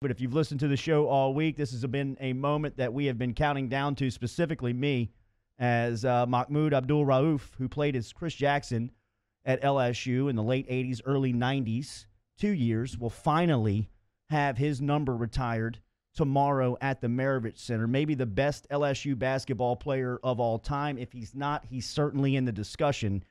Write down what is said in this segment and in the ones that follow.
But if you've listened to the show all week, this has been a moment that we have been counting down to, specifically me, as Mahmoud Abdul-Rauf, who played as Chris Jackson at LSU in the late 80s, early 90s, 2 years, will finally have his number retired tomorrow at the Maravich Center. Maybe the best LSU basketball player of all time. If he's not, he's certainly in the discussion.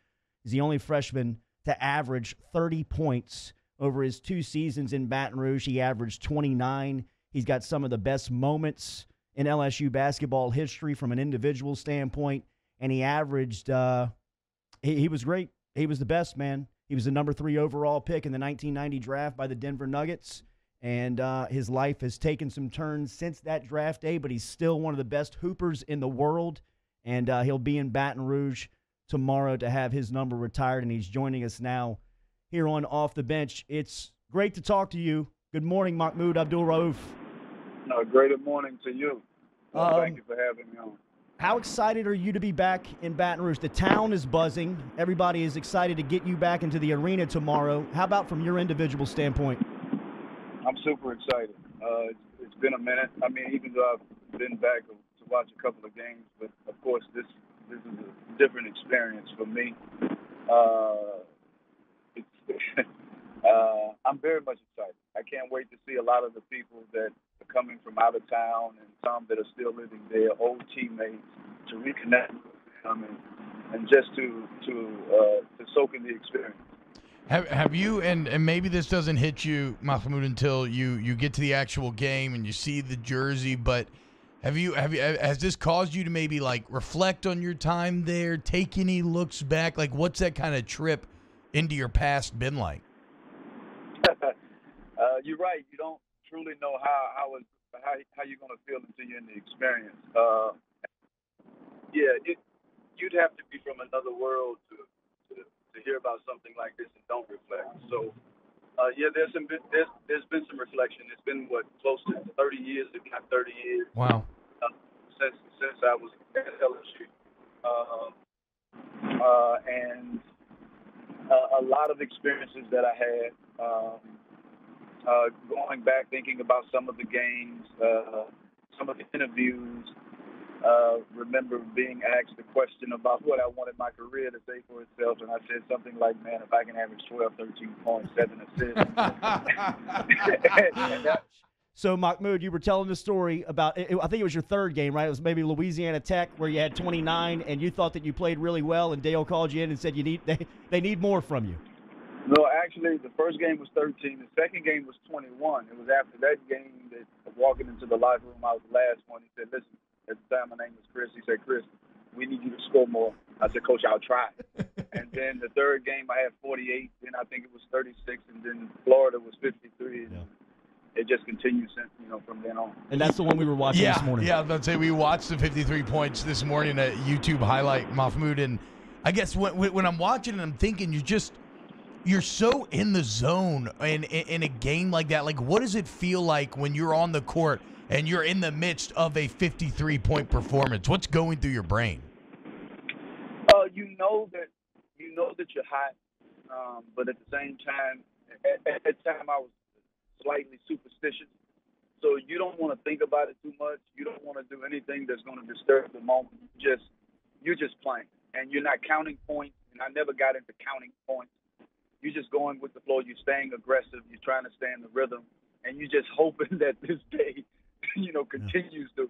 He's the only freshman to average 30 points over his 2 seasons in Baton Rouge. He averaged 29. He's got some of the best moments in LSU basketball history from an individual standpoint, and he averaged he was great. He was the best, man. He was the number 3 overall pick in the 1990 draft by the Denver Nuggets, and his life has taken some turns since that draft day, but he's still one of the best hoopers in the world, and he'll be in Baton Rouge tomorrow to have his number retired, and he's joining us now here on Off the Bench. It's great to talk to you. Good morning, Mahmoud Abdul-Rauf. Great morning to you. Thank you for having me on. How excited are you to be back in Baton Rouge? The town is buzzing. Everybody is excited to get you back into the arena tomorrow. How about from your individual standpoint? I'm super excited. It's been a minute. I mean, even though I've been back to watch a couple of games, but of course this is a different experience for me. I'm very much excited. I can't wait to see a lot of the people that are coming from out of town and some that are still living there, old teammates, to reconnect with them and just to soak in the experience. Have you, and maybe this doesn't hit you, Mahmoud, until you get to the actual game and you see the jersey, but has this caused you to maybe like reflect on your time there, take any looks back? Like, what's that kind of trip into your past been like? You're right. You don't truly know how you're going to feel until you're in the experience. You'd have to be from another world to hear about something like this and don't reflect. So, there's been some reflection. It's been close to 30 years, if not 30 years. Wow. Since I was at LSU, and a lot of experiences that I had. Going back, thinking about some of the games, some of the interviews, remember being asked a question about what I wanted my career to say for itself, and I said something like, man, if I can average 12, 13 points, 7 assists. So, Mahmoud, you were telling the story about, I think it was your third game, right? It was maybe Louisiana Tech where you had 29, and you thought that you played really well, and Dale called you in and said they need more from you. No, actually, the first game was 13. The second game was 21. It was after that game that walking into the locker room, I was the last one. He said, listen, at the time my name was Chris. He said, Chris, we need you to score more. I said, Coach, I'll try. And then the third game I had 48. Then I think it was 36. And then Florida was 53. And it just continues from then on. And that's the one we were watching this morning. Yeah, I was about to say we watched the 53 points this morning at YouTube highlight, Mahmoud. And I guess when I'm watching and I'm thinking, you're so in the zone in a game like that. Like, what does it feel like when you're on the court and you're in the midst of a 53-point performance? What's going through your brain? You know that you're hot, but at the same time, at that time I was slightly superstitious. So you don't want to think about it too much. You don't want to do anything that's going to disturb the moment. You're just playing, and you're not counting points. And I never got into counting points. You're just going with the flow. You're staying aggressive. You're trying to stay in the rhythm, and you're just hoping that this day, continues to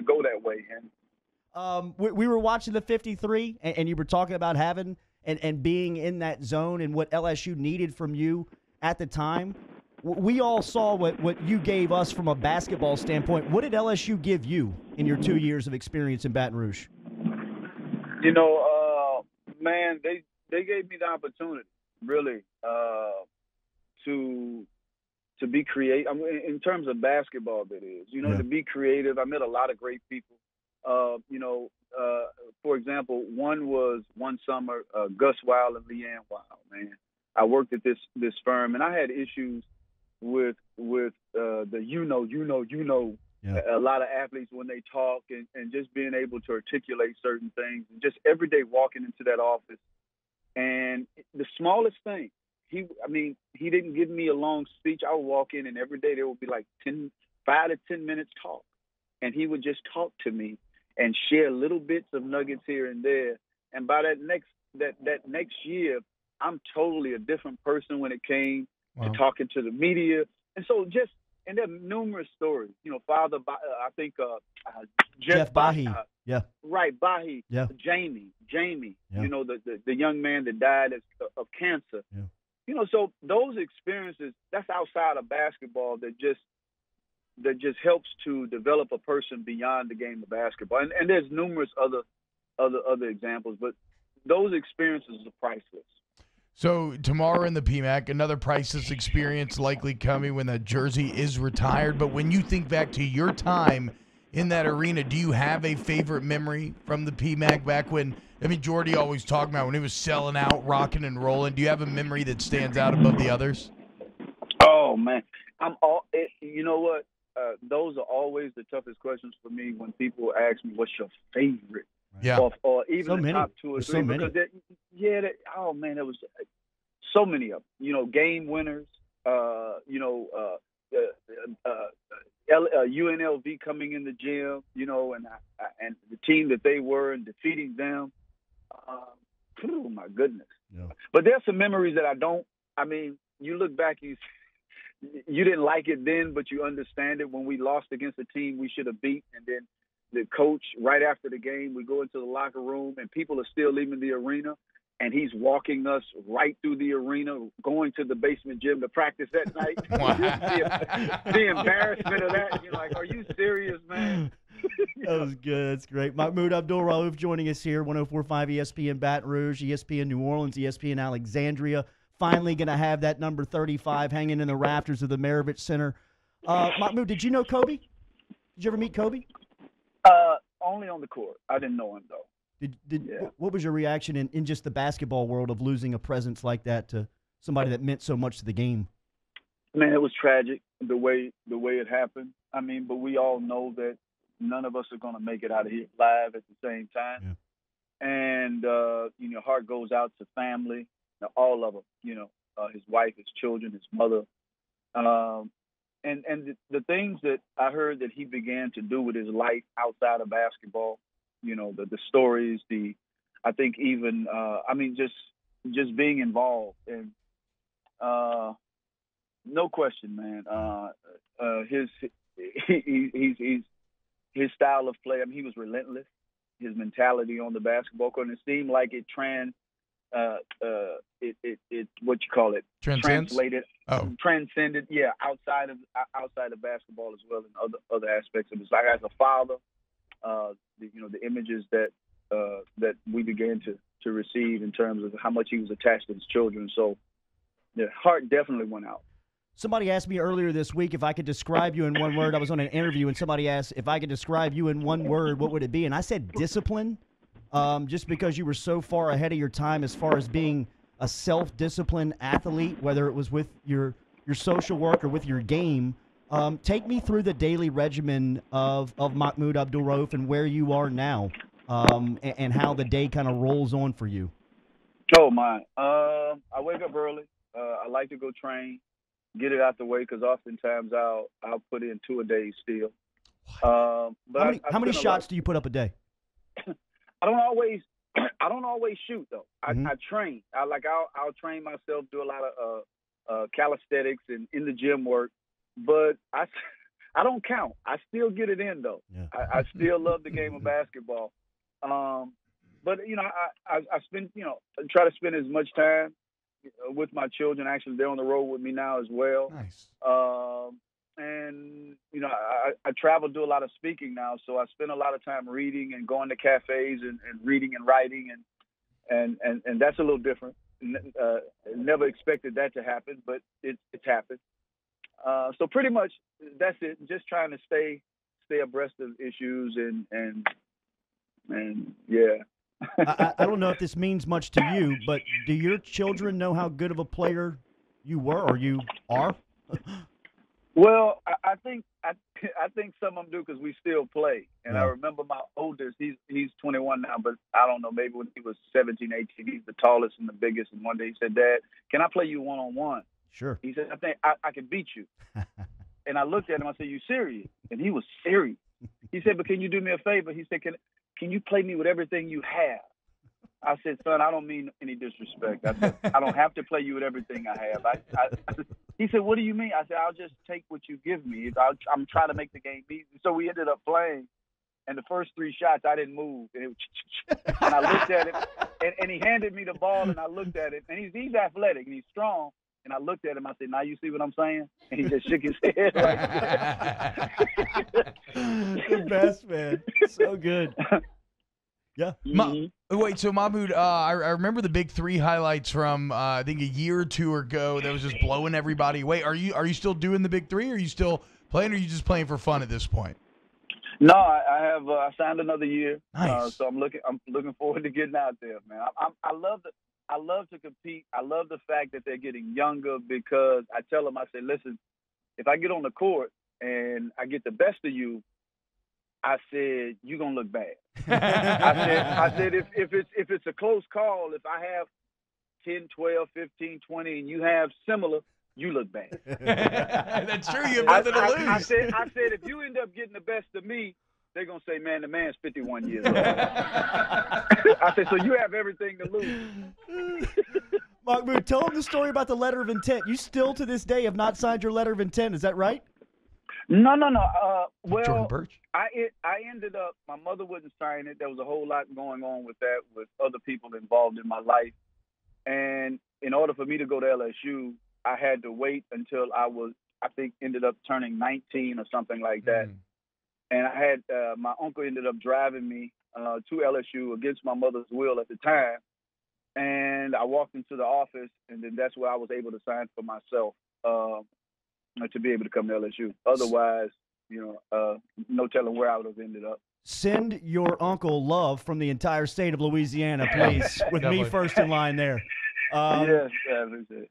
go that way. And we were watching the 53, and you were talking about having and being in that zone and what LSU needed from you at the time. We all saw what you gave us from a basketball standpoint. What did LSU give you in your 2 years of experience in Baton Rouge? Man, they gave me the opportunity, really, to be creative. I mean, in terms of basketball, that is, to be creative. I met a lot of great people. For example, one summer, Gus Wild and Leanne Wild, man. I worked at this firm, and I had issues with the a lot of athletes when they talk and just being able to articulate certain things, and just every day walking into that office. And the smallest thing, he didn't give me a long speech. I would walk in, and every day there would be like 5 to 10 minutes talk, and he would just talk to me and share little bits of nuggets here and there. And by that next year, I'm totally a different person when it came to talking to the media. And so and there are numerous stories. Father, I think Jeff Bahi. Yeah. Right, Bahi. Yeah. Jamie. Yeah. The young man that died of cancer. Yeah. So those experiences, that's outside of basketball that just helps to develop a person beyond the game of basketball. And there's numerous other examples, but those experiences are priceless. So tomorrow in the PMAC, another priceless experience likely coming when that jersey is retired. But when you think back to your time in that arena, do you have a favorite memory from the PMAC back when, Jordy always talked about when he was selling out, rocking and rolling. Do you have a memory that stands out above the others? Oh, man. You know what? Those are always the toughest questions for me when people ask me, what's your favorite? Yeah. Or even the top 2 or 3. So many. Because there was so many of them. Game winners, UNLV coming in the gym, and the team that they were and defeating them. Oh, my goodness. Yeah. But there's some memories that I don't. You look back, you didn't like it then, but you understand it when we lost against a team we should have beat, and then the coach, right after the game, we go into the locker room, and people are still leaving the arena, and he's walking us right through the arena, going to the basement gym to practice that night. The embarrassment of that, you're like, are you serious, man? That was good. That's great. Mahmoud Abdul-Rauf joining us here, 104.5 ESPN Baton Rouge, ESPN New Orleans, ESPN Alexandria. Finally going to have that number 35 hanging in the rafters of the Maravich Center. Mahmoud, did you know Kobe? Did you ever meet Kobe? Only on the court. I didn't know him, though. What was your reaction in just the basketball world of losing a presence like that to somebody that meant so much to the game? Man, it was tragic the way it happened. But we all know that none of us are going to make it out of here live at the same time. Yeah. And, heart goes out to family, all of them, his wife, his children, his mother. And the things that I heard that he began to do with his life outside of basketball, the stories, I think even, just being involved. And no question, man, his style of play, he was relentless. His mentality on the basketball court, and it seemed like it translated, transcended, outside of basketball as well, and other aspects of his life. As a father, the images that we began to receive in terms of how much he was attached to his children. So the heart definitely went out. Somebody asked me earlier this week if I could describe you in one word. I was on an interview, and somebody asked if I could describe you in one word, what would it be? And I said discipline, just because you were so far ahead of your time as far as being a self-disciplined athlete, whether it was with your social work or with your game. Take me through the daily regimen of Mahmoud Abdul-Rauf and where you are now, and how the day kind of rolls on for you. Oh, my. I wake up early. I like to go train. Get it out the way, because oftentimes I'll put in 2 a day still. But how many shots do you put up a day? I don't always shoot though. I train. I'll train myself, do a lot of calisthenics and in the gym work. But I don't count. I still get it in though. Yeah. I still love the game of basketball. But I spend try to spend as much time with my children. Actually, they're on the road with me now as well. Nice. And I travel, do a lot of speaking now, so I spend a lot of time reading and going to cafes and reading and writing, and that's a little different. Never expected that to happen, but it's happened. So pretty much that's it. Just trying to stay abreast of issues and yeah. I don't know if this means much to you, but do your children know how good of a player you were or you are? Well, I think I think some of them do because we still play. And I Right. remember my oldest, he's 21 now, but I don't know, maybe when he was 17, 18, he's the tallest and the biggest. And one day he said, "Dad, can I play you one-on-one?" Sure. He said, "I think I can beat you." And I looked at him, I said, "You serious?" And he was serious. He said, "But can you do me a favor?" He said, Can you play me with everything you have?" I said, "Son, I don't mean any disrespect. I said, I don't have to play you with everything I have." He said, "What do you mean?" I said, "I'll just take what you give me. I'm trying to make the game easy." So we ended up playing, and the first 3 shots, I didn't move. And, and I looked at him, and he handed me the ball, and I looked at it. And he's athletic, and he's strong. And I looked at him, I said, "Now you see what I'm saying?" And he just shook his head. The best, man. So good. Yeah. Wait, so Mahmoud, I remember the Big Three highlights from I think a year or two ago that was just blowing everybody away. Are you still doing the Big Three? Are you still playing, or are you just playing for fun at this point? No, I have I signed another year. Nice. So I'm looking forward to getting out there, man. I love to compete. I love the fact that they're getting younger because I tell them, I say, "Listen, if I get on the court and I get the best of you, I said, you're going to look bad." I said if it's a close call, if I have 10, 12, 15, 20, and you have similar, you look bad. That's true. You have nothing to lose. I said if you end up getting the best of me, they're going to say, "Man, the man's 51 years old." I said, "So you have everything to lose." Mahmoud, tell him the story about the letter of intent. You still to this day have not signed your letter of intent. Is that right? No. Jordan Well, Birch? I ended up, my mother wouldn't sign it. There was a whole lot going on with that, with other people involved in my life. And in order for me to go to LSU, I had to wait until I think, ended up turning 19 or something like that. And I had, my uncle ended up driving me to LSU against my mother's will at the time. And I walked into the office, and then that's where I was able to sign for myself to be able to come to LSU. Otherwise, no telling where I would have ended up. Send your uncle love from the entire state of Louisiana, please, with me first in line there. Yes,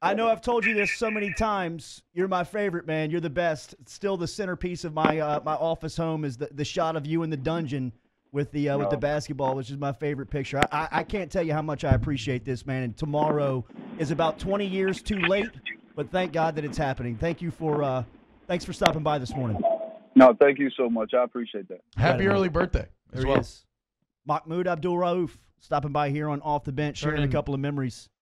I know I've told you this so many times. You're my favorite, man. You're the best. Still the centerpiece of my my office home is the shot of you in the dungeon with the basketball, which is my favorite picture. I can't tell you how much I appreciate this, man. And tomorrow is about 20 years too late, but thank God that it's happening. Thanks for stopping by this morning. No, thank you so much. I appreciate that. Happy early birthday as There well. he is. Mahmoud Abdul-Rauf stopping by here on Off the Bench, sharing a couple of memories.